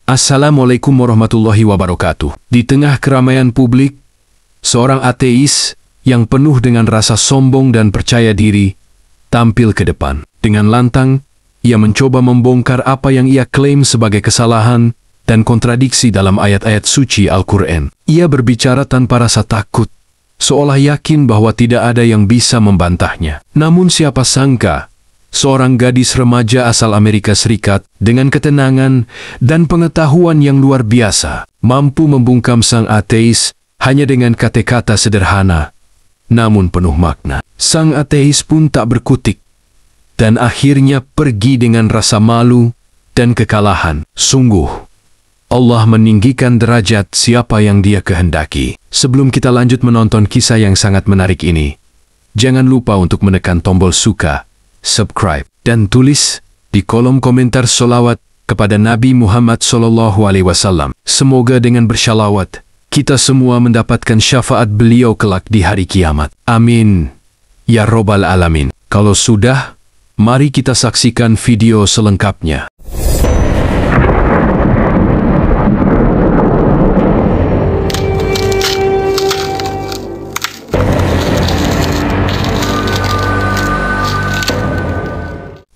Assalamualaikum warahmatullahi wabarakatuh. Di tengah keramaian publik, seorang ateis yang penuh dengan rasa sombong dan percaya diri tampil ke depan. Dengan lantang, ia mencoba membongkar apa yang ia klaim sebagai kesalahan dan kontradiksi dalam ayat-ayat suci Al-Quran. Ia berbicara tanpa rasa takut, seolah yakin bahwa tidak ada yang bisa membantahnya. Namun siapa sangka, seorang gadis remaja asal Amerika Serikat dengan ketenangan dan pengetahuan yang luar biasa mampu membungkam sang ateis hanya dengan kata-kata sederhana, namun penuh makna. Sang ateis pun tak berkutik dan akhirnya pergi dengan rasa malu dan kekalahan. Sungguh, Allah meninggikan derajat siapa yang Dia kehendaki. Sebelum kita lanjut menonton kisah yang sangat menarik ini, jangan lupa untuk menekan tombol suka, subscribe, dan tulis di kolom komentar sholawat kepada Nabi Muhammad SAW. Semoga dengan bersyalawat, kita semua mendapatkan syafaat beliau kelak di hari kiamat. Amin. Ya Robbal Alamin. Kalau sudah, mari kita saksikan video selengkapnya.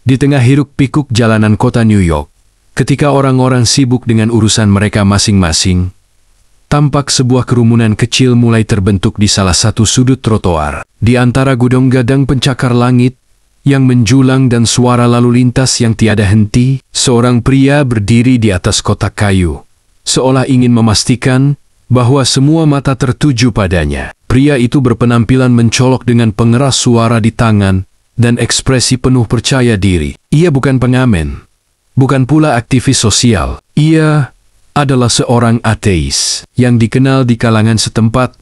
Di tengah hiruk-pikuk jalanan kota New York, ketika orang-orang sibuk dengan urusan mereka masing-masing, tampak sebuah kerumunan kecil mulai terbentuk di salah satu sudut trotoar. Di antara gadang-gadang pencakar langit yang menjulang dan suara lalu lintas yang tiada henti, seorang pria berdiri di atas kotak kayu, seolah ingin memastikan bahwa semua mata tertuju padanya. Pria itu berpenampilan mencolok dengan pengeras suara di tangan dan ekspresi penuh percaya diri. Ia bukan pengamen, bukan pula aktivis sosial. Ia adalah seorang ateis yang dikenal di kalangan setempat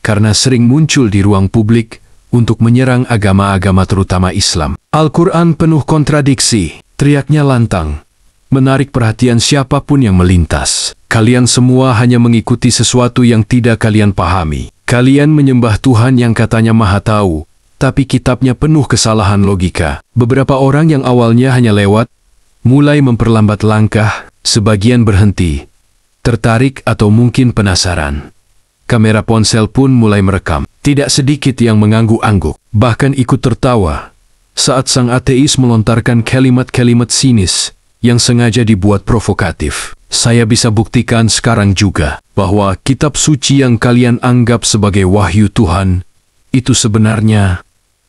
karena sering muncul di ruang publik untuk menyerang agama-agama terutama Islam. Al-Quran penuh kontradiksi, teriaknya lantang, menarik perhatian siapapun yang melintas. Kalian semua hanya mengikuti sesuatu yang tidak kalian pahami. Kalian menyembah Tuhan yang katanya Maha Tahu, tapi kitabnya penuh kesalahan logika. Beberapa orang yang awalnya hanya lewat, mulai memperlambat langkah, sebagian berhenti, tertarik atau mungkin penasaran. Kamera ponsel pun mulai merekam. Tidak sedikit yang mengangguk-angguk, bahkan ikut tertawa saat sang ateis melontarkan kalimat-kalimat sinis yang sengaja dibuat provokatif. Saya bisa buktikan sekarang juga bahwa kitab suci yang kalian anggap sebagai wahyu Tuhan itu sebenarnya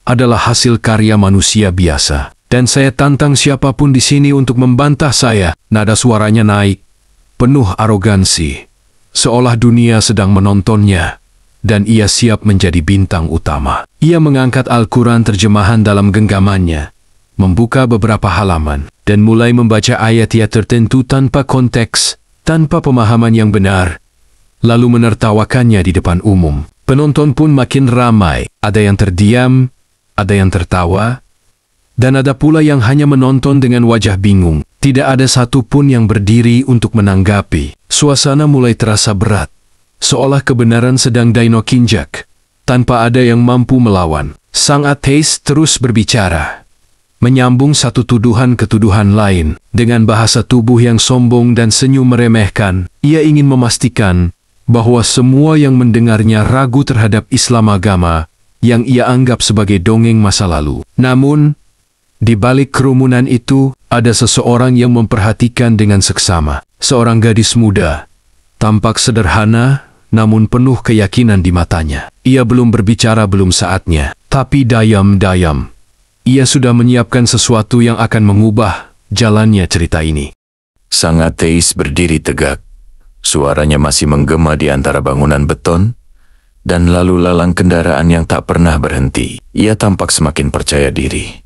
adalah hasil karya manusia biasa. Dan saya tantang siapapun di sini untuk membantah saya. Nada suaranya naik, penuh arogansi, seolah dunia sedang menontonnya, dan ia siap menjadi bintang utama. Ia mengangkat Al-Quran terjemahan dalam genggamannya, membuka beberapa halaman, dan mulai membaca ayat-ayat tertentu tanpa konteks, tanpa pemahaman yang benar, lalu menertawakannya di depan umum. Penonton pun makin ramai, ada yang terdiam, ada yang tertawa, dan ada pula yang hanya menonton dengan wajah bingung. Tidak ada satupun yang berdiri untuk menanggapi. Suasana mulai terasa berat, seolah kebenaran sedang dinokinjak, tanpa ada yang mampu melawan. Sang ateis terus berbicara, menyambung satu tuduhan ke tuduhan lain. Dengan bahasa tubuh yang sombong dan senyum meremehkan, ia ingin memastikan bahwa semua yang mendengarnya ragu terhadap Islam, agama yang ia anggap sebagai dongeng masa lalu. Namun, di balik kerumunan itu, ada seseorang yang memperhatikan dengan seksama. Seorang gadis muda, tampak sederhana, namun penuh keyakinan di matanya. Ia belum berbicara, belum saatnya. Tapi diam-diam, ia sudah menyiapkan sesuatu yang akan mengubah jalannya cerita ini. Sang ateis berdiri tegak. Suaranya masih menggema di antara bangunan beton, dan lalu lalang kendaraan yang tak pernah berhenti. Ia tampak semakin percaya diri,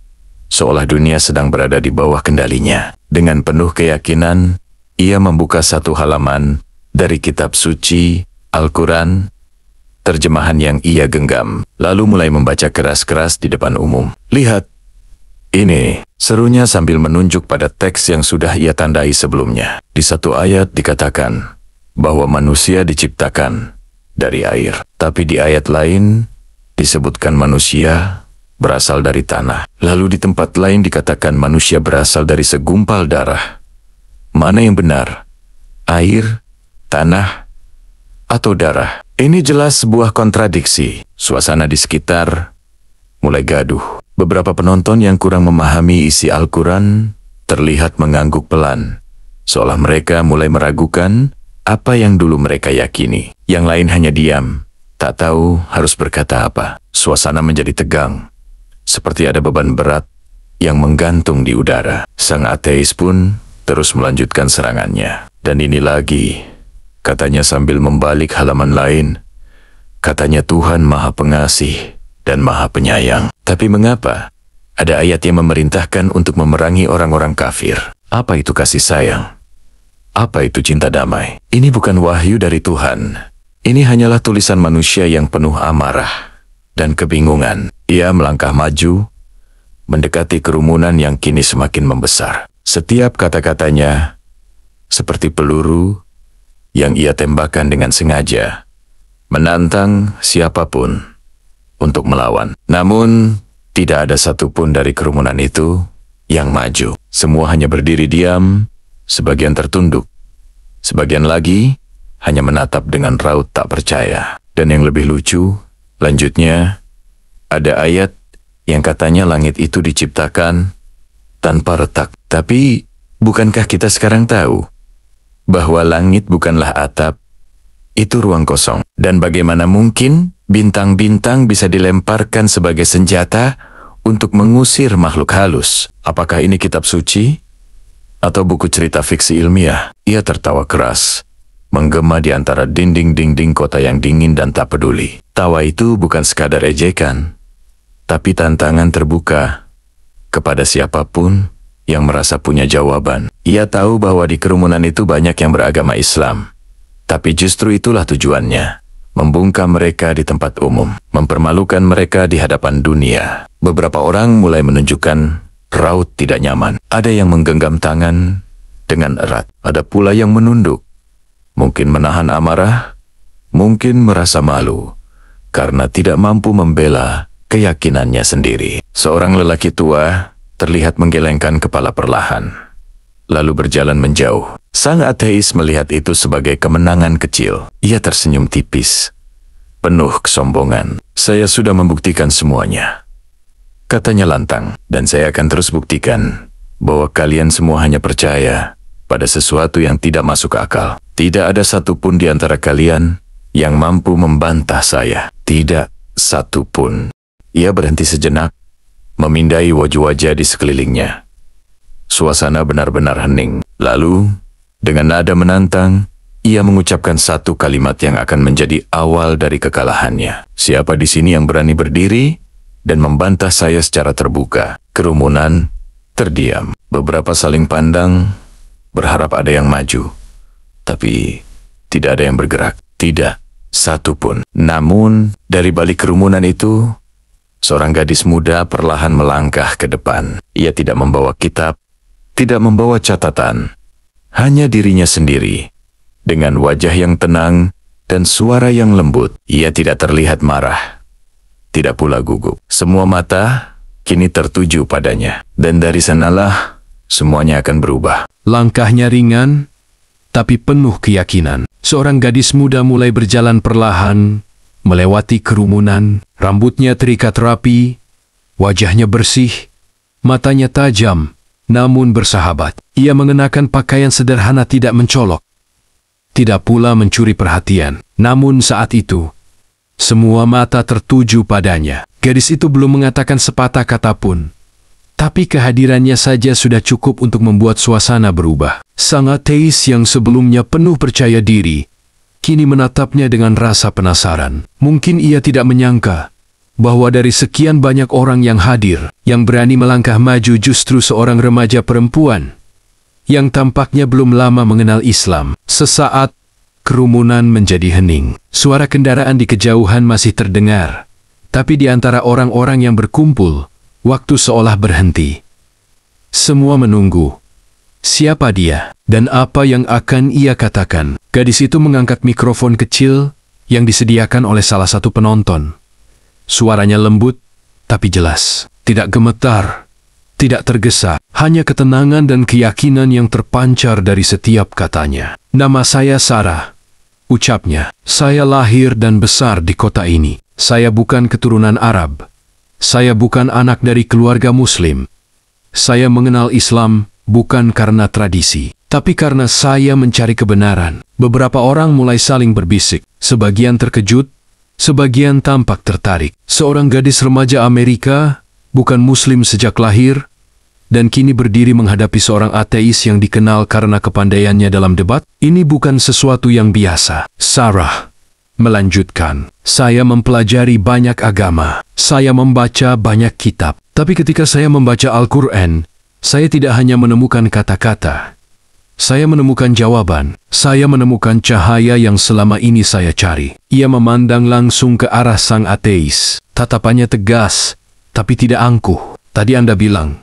seolah dunia sedang berada di bawah kendalinya. Dengan penuh keyakinan, ia membuka satu halaman dari kitab suci, Al-Quran, terjemahan yang ia genggam, lalu mulai membaca keras-keras di depan umum. "Lihat, ini," serunya sambil menunjuk pada teks yang sudah ia tandai sebelumnya. Di satu ayat dikatakan bahwa manusia diciptakan dari air, tapi di ayat lain disebutkan manusia berasal dari tanah. Lalu di tempat lain dikatakan manusia berasal dari segumpal darah. Mana yang benar? Air, tanah, atau darah? Ini jelas sebuah kontradiksi. Suasana di sekitar mulai gaduh. Beberapa penonton yang kurang memahami isi Al-Quran terlihat mengangguk pelan, seolah mereka mulai meragukan apa yang dulu mereka yakini. Yang lain hanya diam, tak tahu harus berkata apa. Suasana menjadi tegang, seperti ada beban berat yang menggantung di udara. Sang ateis pun terus melanjutkan serangannya. Dan ini lagi, katanya sambil membalik halaman lain, katanya Tuhan Maha Pengasih dan Maha Penyayang. Tapi mengapa ada ayat yang memerintahkan untuk memerangi orang-orang kafir? Apa itu kasih sayang? Apa itu cinta damai? Ini bukan wahyu dari Tuhan. Ini hanyalah tulisan manusia yang penuh amarah dan kebingungan. Ia melangkah maju, mendekati kerumunan yang kini semakin membesar. Setiap kata-katanya seperti peluru yang ia tembakkan dengan sengaja, menantang siapapun untuk melawan. Namun, tidak ada satupun dari kerumunan itu yang maju. Semua hanya berdiri diam, sebagian tertunduk. Sebagian lagi hanya menatap dengan raut tak percaya. Dan yang lebih lucu, lanjutnya, ada ayat yang katanya langit itu diciptakan tanpa retak. Tapi, bukankah kita sekarang tahu bahwa langit bukanlah atap, itu ruang kosong? Dan bagaimana mungkin bintang-bintang bisa dilemparkan sebagai senjata untuk mengusir makhluk halus? Apakah ini kitab suci? Atau buku cerita fiksi ilmiah? Ia tertawa keras, menggema di antara dinding-dinding kota yang dingin dan tak peduli. Tawa itu bukan sekadar ejekan, tapi tantangan terbuka kepada siapapun yang merasa punya jawaban. Ia tahu bahwa di kerumunan itu banyak yang beragama Islam. Tapi justru itulah tujuannya, membungkam mereka di tempat umum, mempermalukan mereka di hadapan dunia. Beberapa orang mulai menunjukkan raut tidak nyaman. Ada yang menggenggam tangan dengan erat, ada pula yang menunduk. Mungkin menahan amarah, mungkin merasa malu, karena tidak mampu membela keyakinannya sendiri. Seorang lelaki tua terlihat menggelengkan kepala perlahan, lalu berjalan menjauh. Sang ateis melihat itu sebagai kemenangan kecil. Ia tersenyum tipis, penuh kesombongan. Saya sudah membuktikan semuanya, katanya lantang, dan saya akan terus buktikan bahwa kalian semua hanya percaya pada sesuatu yang tidak masuk akal. Tidak ada satupun di antara kalian yang mampu membantah saya. Tidak satupun. Ia berhenti sejenak, memindai wajah-wajah di sekelilingnya. Suasana benar-benar hening. Lalu, dengan nada menantang, ia mengucapkan satu kalimat yang akan menjadi awal dari kekalahannya. Siapa di sini yang berani berdiri dan membantah saya secara terbuka? Kerumunan terdiam. Beberapa saling pandang, berharap ada yang maju. Tapi, tidak ada yang bergerak. Tidak satupun. Namun, dari balik kerumunan itu, seorang gadis muda perlahan melangkah ke depan. Ia tidak membawa kitab, tidak membawa catatan, hanya dirinya sendiri. Dengan wajah yang tenang dan suara yang lembut, ia tidak terlihat marah, tidak pula gugup. Semua mata kini tertuju padanya, dan dari sanalah semuanya akan berubah. Langkahnya ringan, tapi penuh keyakinan. Seorang gadis muda mulai berjalan perlahan, melewati kerumunan. Rambutnya terikat rapi, wajahnya bersih, matanya tajam, namun bersahabat. Ia mengenakan pakaian sederhana tidak mencolok, tidak pula mencuri perhatian. Namun saat itu, semua mata tertuju padanya. Gadis itu belum mengatakan sepatah kata pun, tapi kehadirannya saja sudah cukup untuk membuat suasana berubah. Sang ateis yang sebelumnya penuh percaya diri, kini menatapnya dengan rasa penasaran. Mungkin ia tidak menyangka bahwa dari sekian banyak orang yang hadir, yang berani melangkah maju justru seorang remaja perempuan yang tampaknya belum lama mengenal Islam. Sesaat, kerumunan menjadi hening. Suara kendaraan di kejauhan masih terdengar, tapi di antara orang-orang yang berkumpul, waktu seolah berhenti. Semua menunggu. Siapa dia, dan apa yang akan ia katakan? Gadis itu mengangkat mikrofon kecil yang disediakan oleh salah satu penonton. Suaranya lembut, tapi jelas. Tidak gemetar, tidak tergesa, hanya ketenangan dan keyakinan yang terpancar dari setiap katanya. Nama saya Sarah, ucapnya. Saya lahir dan besar di kota ini. Saya bukan keturunan Arab. Saya bukan anak dari keluarga Muslim. Saya mengenal Islam bukan karena tradisi, tapi karena saya mencari kebenaran. Beberapa orang mulai saling berbisik. Sebagian terkejut, sebagian tampak tertarik. Seorang gadis remaja Amerika, bukan Muslim sejak lahir, dan kini berdiri menghadapi seorang ateis yang dikenal karena kepandaiannya dalam debat. Ini bukan sesuatu yang biasa. Sarah melanjutkan, saya mempelajari banyak agama. Saya membaca banyak kitab. Tapi ketika saya membaca Al-Quran, saya tidak hanya menemukan kata-kata. Saya menemukan jawaban. Saya menemukan cahaya yang selama ini saya cari. Ia memandang langsung ke arah sang ateis. Tatapannya tegas, tapi tidak angkuh. Tadi Anda bilang,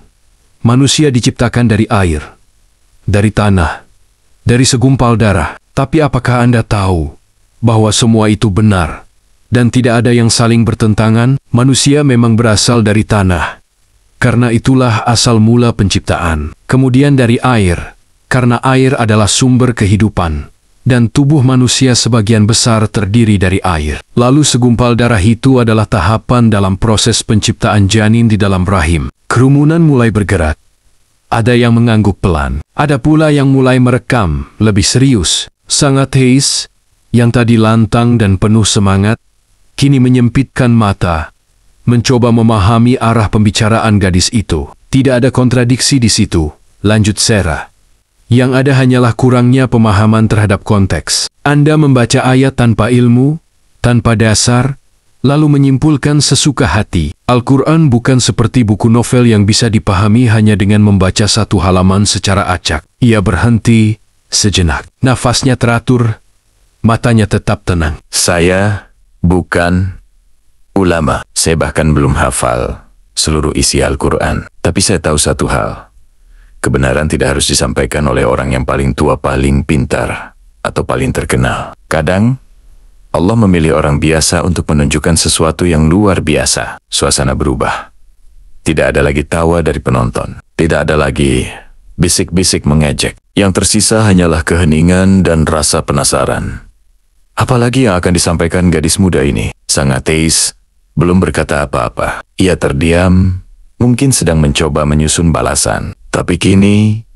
manusia diciptakan dari air, dari tanah, dari segumpal darah. Tapi apakah Anda tahu bahwa semua itu benar dan tidak ada yang saling bertentangan? Manusia memang berasal dari tanah, karena itulah asal mula penciptaan. Kemudian dari air, karena air adalah sumber kehidupan, dan tubuh manusia sebagian besar terdiri dari air. Lalu segumpal darah itu adalah tahapan dalam proses penciptaan janin di dalam rahim. Kerumunan mulai bergerak. Ada yang mengangguk pelan. Ada pula yang mulai merekam, lebih serius. Sang ateis, yang tadi lantang dan penuh semangat, kini menyempitkan mata, mencoba memahami arah pembicaraan gadis itu. Tidak ada kontradiksi di situ, lanjut Sarah. Yang ada hanyalah kurangnya pemahaman terhadap konteks. Anda membaca ayat tanpa ilmu, tanpa dasar, lalu menyimpulkan sesuka hati. Al-Quran bukan seperti buku novel yang bisa dipahami hanya dengan membaca satu halaman secara acak. Ia berhenti sejenak. Nafasnya teratur, matanya tetap tenang. Saya bukan ulama. Saya bahkan belum hafal seluruh isi Al-Quran. Tapi saya tahu satu hal. Kebenaran tidak harus disampaikan oleh orang yang paling tua, paling pintar, atau paling terkenal. Kadang, Allah memilih orang biasa untuk menunjukkan sesuatu yang luar biasa. Suasana berubah. Tidak ada lagi tawa dari penonton. Tidak ada lagi bisik-bisik mengejek. Yang tersisa hanyalah keheningan dan rasa penasaran. Apalagi yang akan disampaikan gadis muda ini? Sang ateis belum berkata apa-apa. Ia terdiam, mungkin sedang mencoba menyusun balasan. Tapi kini,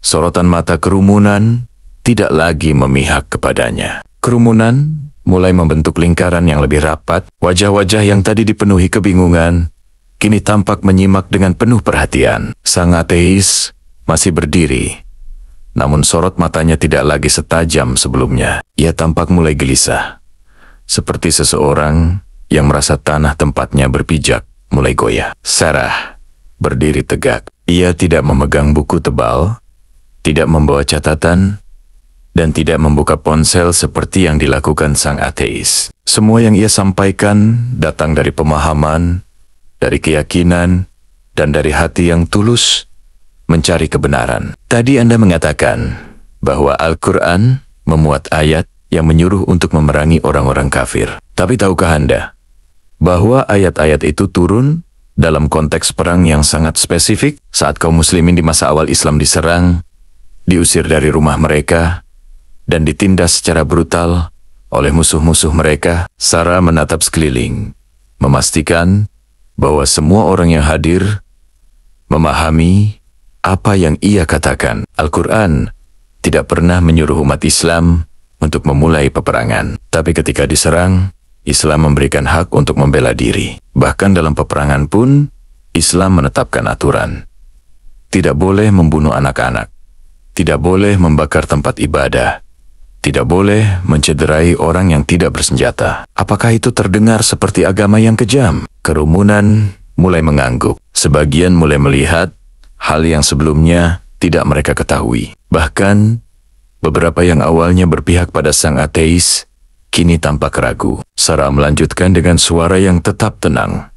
sorotan mata kerumunan tidak lagi memihak kepadanya. Kerumunan mulai membentuk lingkaran yang lebih rapat. Wajah-wajah yang tadi dipenuhi kebingungan, kini tampak menyimak dengan penuh perhatian. Sang ateis masih berdiri, namun sorot matanya tidak lagi setajam sebelumnya. Ia tampak mulai gelisah, seperti seseorang yang merasa tanah tempatnya berpijak mulai goyah. Sarah berdiri tegak. Ia tidak memegang buku tebal, tidak membawa catatan, dan tidak membuka ponsel seperti yang dilakukan sang ateis. Semua yang ia sampaikan datang dari pemahaman, dari keyakinan, dan dari hati yang tulus mencari kebenaran. Tadi Anda mengatakan bahwa Al-Quran memuat ayat yang menyuruh untuk memerangi orang-orang kafir. Tapi tahukah Anda bahwa ayat-ayat itu turun dalam konteks perang yang sangat spesifik saat kaum muslimin di masa awal Islam diserang, diusir dari rumah mereka, dan ditindas secara brutal oleh musuh-musuh mereka? Sarah menatap sekeliling, memastikan bahwa semua orang yang hadir memahami apa yang ia katakan. Al-Quran tidak pernah menyuruh umat Islam untuk memulai peperangan. Tapi ketika diserang, Islam memberikan hak untuk membela diri. Bahkan dalam peperangan pun, Islam menetapkan aturan. Tidak boleh membunuh anak-anak. Tidak boleh membakar tempat ibadah. Tidak boleh mencederai orang yang tidak bersenjata. Apakah itu terdengar seperti agama yang kejam? Kerumunan mulai mengangguk. Sebagian mulai melihat hal yang sebelumnya tidak mereka ketahui. Bahkan, beberapa yang awalnya berpihak pada sang ateis, kini tampak ragu. Sarah melanjutkan dengan suara yang tetap tenang,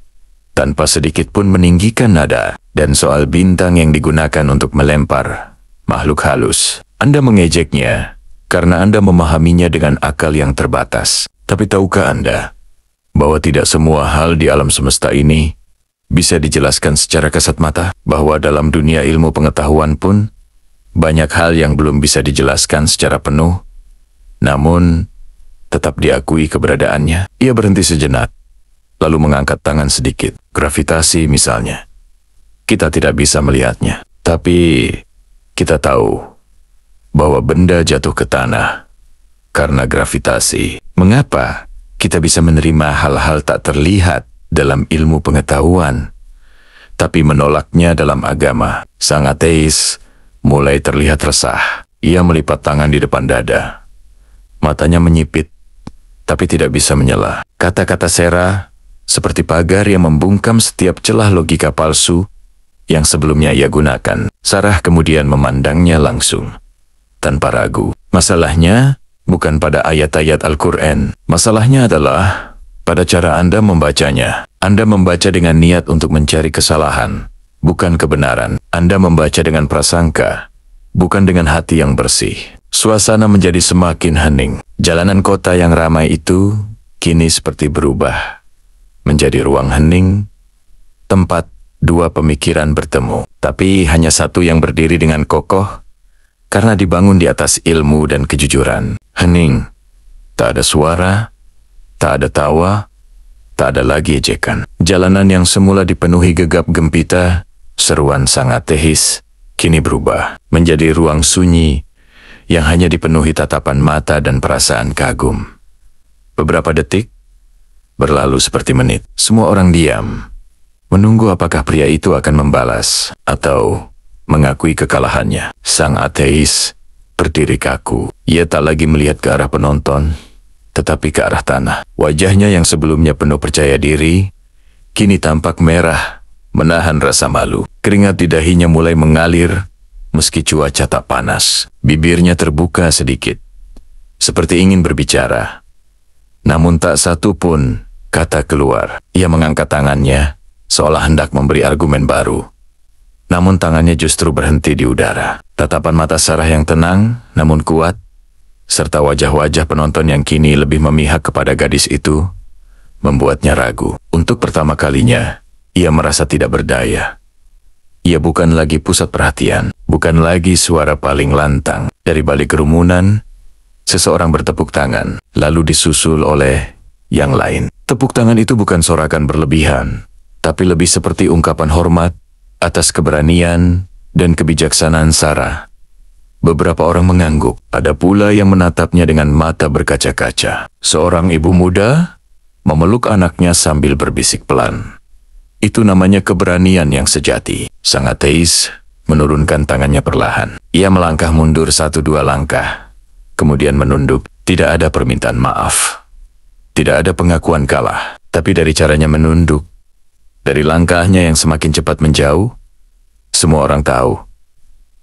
tanpa sedikit pun meninggikan nada. Dan soal bintang yang digunakan untuk melempar makhluk halus, Anda mengejeknya karena Anda memahaminya dengan akal yang terbatas. Tapi tahukah Anda bahwa tidak semua hal di alam semesta ini bisa dijelaskan secara kasat mata? Bahwa dalam dunia ilmu pengetahuan pun banyak hal yang belum bisa dijelaskan secara penuh namun tetap diakui keberadaannya. Ia berhenti sejenak, lalu mengangkat tangan sedikit. Gravitasi misalnya. Kita tidak bisa melihatnya, tapi kita tahu bahwa benda jatuh ke tanah karena gravitasi. Mengapa kita bisa menerima hal-hal tak terlihat dalam ilmu pengetahuan, tapi menolaknya dalam agama? Sang ateis mulai terlihat resah. Ia melipat tangan di depan dada. Matanya menyipit, tapi tidak bisa menyela. Kata-kata Sarah seperti pagar yang membungkam setiap celah logika palsu yang sebelumnya ia gunakan. Sarah kemudian memandangnya langsung, tanpa ragu. Masalahnya bukan pada ayat-ayat Al-Quran. Masalahnya adalah pada cara Anda membacanya. Anda membaca dengan niat untuk mencari kesalahan, bukan kebenaran. Anda membaca dengan prasangka, bukan dengan hati yang bersih. Suasana menjadi semakin hening. Jalanan kota yang ramai itu kini seperti berubah menjadi ruang hening, tempat dua pemikiran bertemu, tapi hanya satu yang berdiri dengan kokoh karena dibangun di atas ilmu dan kejujuran. Hening, tak ada suara, tak ada tawa, tak ada lagi ejekan. Jalanan yang semula dipenuhi gegap gempita seruan sang ateis kini berubah menjadi ruang sunyi yang hanya dipenuhi tatapan mata dan perasaan kagum. Beberapa detik berlalu seperti menit. Semua orang diam, menunggu apakah pria itu akan membalas atau mengakui kekalahannya. Sang ateis berdiri kaku. Ia tak lagi melihat ke arah penonton, tetapi ke arah tanah. Wajahnya yang sebelumnya penuh percaya diri, kini tampak merah, menahan rasa malu. Keringat di dahinya mulai mengalir, meski cuaca tak panas. Bibirnya terbuka sedikit, seperti ingin berbicara. Namun tak satu pun kata keluar. Ia mengangkat tangannya, seolah hendak memberi argumen baru. Namun tangannya justru berhenti di udara. Tatapan mata Sarah yang tenang, namun kuat, serta wajah-wajah penonton yang kini lebih memihak kepada gadis itu, membuatnya ragu. Untuk pertama kalinya, ia merasa tidak berdaya. Ia bukan lagi pusat perhatian, bukan lagi suara paling lantang. Dari balik kerumunan, seseorang bertepuk tangan, lalu disusul oleh yang lain. Tepuk tangan itu bukan sorakan berlebihan, tapi lebih seperti ungkapan hormat atas keberanian dan kebijaksanaan Sarah. Beberapa orang mengangguk, ada pula yang menatapnya dengan mata berkaca-kaca. Seorang ibu muda memeluk anaknya sambil berbisik pelan. Itu namanya keberanian yang sejati. Sang ateis menurunkan tangannya perlahan. Ia melangkah mundur 1-2 langkah, kemudian menunduk. Tidak ada permintaan maaf, tidak ada pengakuan kalah, tapi dari caranya menunduk, dari langkahnya yang semakin cepat menjauh, semua orang tahu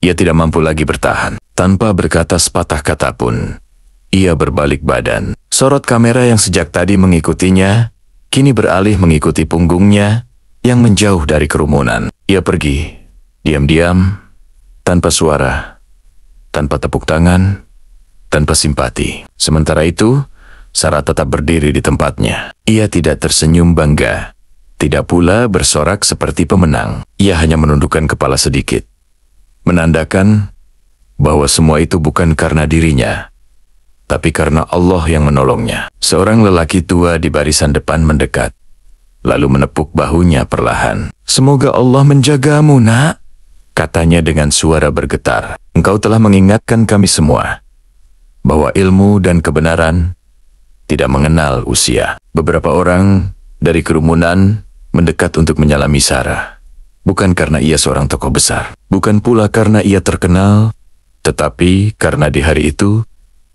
ia tidak mampu lagi bertahan. Tanpa berkata sepatah kata pun, ia berbalik badan. Sorot kamera yang sejak tadi mengikutinya, kini beralih mengikuti punggungnya yang menjauh dari kerumunan. Ia pergi, diam-diam, tanpa suara, tanpa tepuk tangan, tanpa simpati. Sementara itu, Sarah tetap berdiri di tempatnya. Ia tidak tersenyum bangga, tidak pula bersorak seperti pemenang. Ia hanya menundukkan kepala sedikit, menandakan bahwa semua itu bukan karena dirinya, tapi karena Allah yang menolongnya. Seorang lelaki tua di barisan depan mendekat, lalu menepuk bahunya perlahan. "Semoga Allah menjagamu, nak," katanya dengan suara bergetar. "Engkau telah mengingatkan kami semua bahwa ilmu dan kebenaran tidak mengenal usia." Beberapa orang dari kerumunan mendekat untuk menyalami Sarah. Bukan karena ia seorang tokoh besar, bukan pula karena ia terkenal, tetapi karena di hari itu,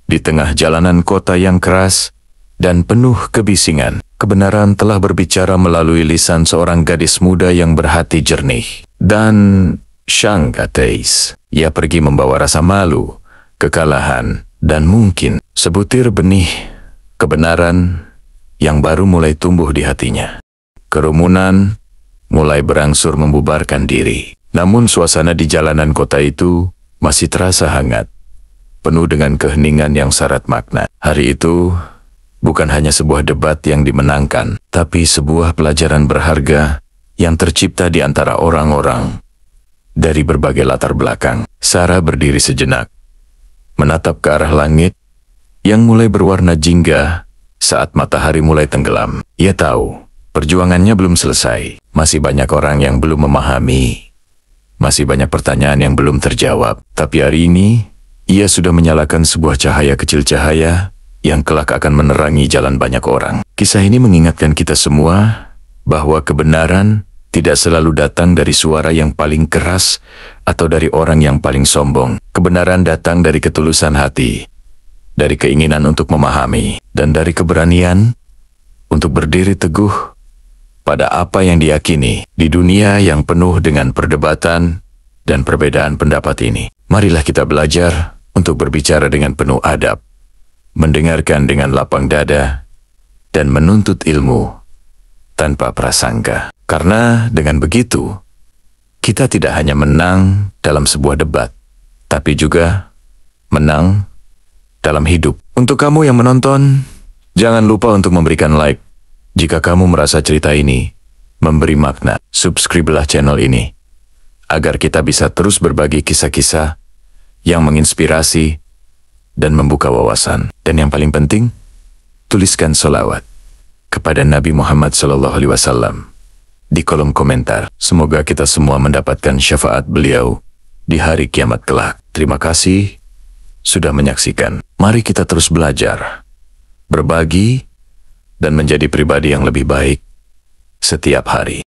di tengah jalanan kota yang keras dan penuh kebisingan, kebenaran telah berbicara melalui lisan seorang gadis muda yang berhati jernih. Dan sang ateis, ia pergi membawa rasa malu, kekalahan, dan mungkin sebutir benih kebenaran yang baru mulai tumbuh di hatinya. Kerumunan mulai berangsur membubarkan diri. Namun suasana di jalanan kota itu masih terasa hangat, penuh dengan keheningan yang syarat makna. Hari itu bukan hanya sebuah debat yang dimenangkan, tapi sebuah pelajaran berharga yang tercipta di antara orang-orang dari berbagai latar belakang. Sarah berdiri sejenak, menatap ke arah langit, yang mulai berwarna jingga saat matahari mulai tenggelam. Ia tahu perjuangannya belum selesai. Masih banyak orang yang belum memahami. Masih banyak pertanyaan yang belum terjawab. Tapi hari ini, ia sudah menyalakan sebuah cahaya kecil, cahaya yang kelak akan menerangi jalan banyak orang. Kisah ini mengingatkan kita semua bahwa kebenaran tidak selalu datang dari suara yang paling keras atau dari orang yang paling sombong. Kebenaran datang dari ketulusan hati, dari keinginan untuk memahami, dan dari keberanian untuk berdiri teguh pada apa yang diyakini. Di dunia yang penuh dengan perdebatan dan perbedaan pendapat ini, marilah kita belajar untuk berbicara dengan penuh adab, mendengarkan dengan lapang dada, dan menuntut ilmu tanpa prasangka. Karena dengan begitu, kita tidak hanya menang dalam sebuah debat, tapi juga menang dalam hidup. Untuk kamu yang menonton, jangan lupa untuk memberikan like. Jika kamu merasa cerita ini memberi makna, subscribe-lah channel ini, agar kita bisa terus berbagi kisah-kisah yang menginspirasi dan membuka wawasan. Dan yang paling penting, tuliskan sholawat kepada Nabi Muhammad SAW di kolom komentar. Semoga kita semua mendapatkan syafaat beliau di hari kiamat kelak. Terima kasih sudah menyaksikan. Mari kita terus belajar, berbagi, dan menjadi pribadi yang lebih baik setiap hari.